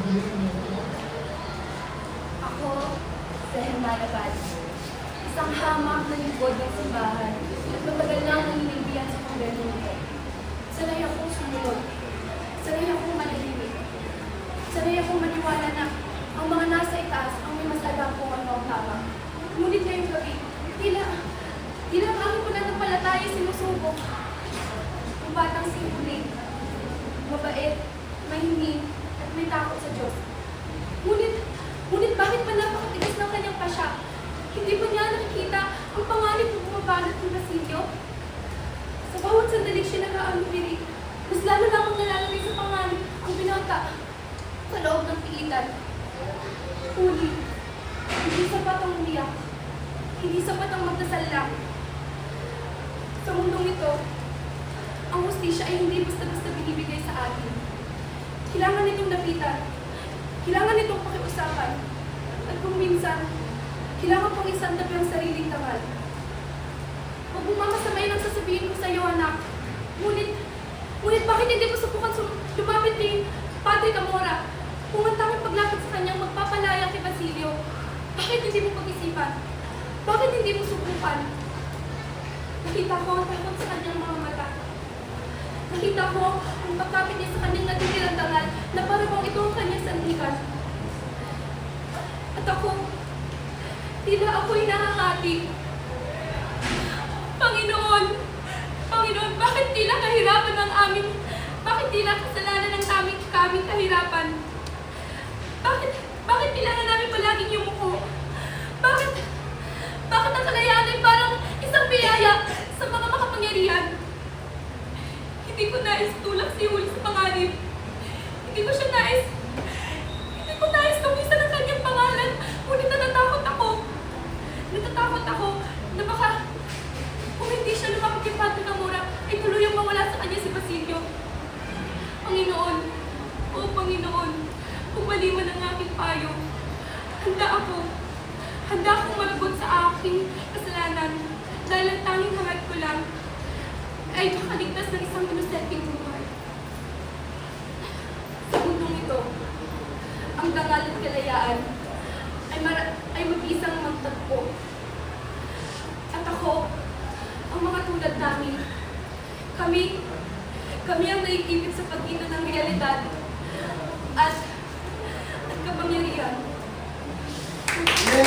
Ako, sa Hermanabad, isang hamak na lingkod ng simbahan at matagal na akong inimbiyan sa konvento nito. Sanay akong sumunod, sanay akong manahimik, sanay akong maniwala na ang mga nasa itaas ang may mas alam kung ano ang tama. Ngunit ngayong gabi, tila ang aking pananampalataya sinusubok. Ang batang singuling, mabait, mahingin, at may takot sa Diyos. Ngunit bakit pa napakatigas ng kanyang pasya? Hindi ba niya nakikita ang panganib na bumabalot ng Basilio? Sa bawat sandaling siya nag-aalubiri, mas lalo lamang nalalagay sa panganib ang binata sa loob ng piitan. Huli, hindi sapat ang umiyak, hindi sapat ang magdasal lang. Sa mundong ito, ang hustisya ay hindi basta-basta binibigay sa atin. Kailangan nitong lapitan, kailangan nitong pakiusapan, at kung minsan, kailangan pang isang tabi ang sariling tangal. Huwag mong makasamay nang sasabihin ko sa iyo, anak. Ngunit bakit hindi mo subukan lumapit ni Padre Camora kung ang tanging paglapit sa kanyang magpapalaya kay Basilio? Bakit hindi mo pag-isipan? Bakit hindi mo subukan? Nakita ko ang takot sa kanyang mga mata. Nakita ko ang pagkapit niya sa kanyang natitirang dangal na parang ito ang kanyang sandigan. At ako, tila ako'y nahahati. Panginoon, bakit tila kahirapan ng aming, bakit tila kasalanan ng kaming kahirapan? Bakit kailangan namin palaging yumuko? Bakit ang kalayaan ay parang isang biyaya sa mga makapangyarihan? Hindi ko nais tulak si Huli sa panganib. Hindi ko nais kapisan ang kanyang pangalan. Ngunit natatakot ako na baka kung hindi siya lumapit kay Padre Camora, ay tuluyang mawala sa kanya si Basilio. Panginoon, Panginoon, kung mali man ang aking payo, handa akong malagot sa aking kasalanan dahil ang tanging hangad ko lang ay makaligtas ng isang inosenteng buhay. Sa mundong ito, ang dangal at kalayaan ay mag-isang magtagpo. At ako, ang mga tulad namin, kami ang naiipit sa pagitan ng realidad at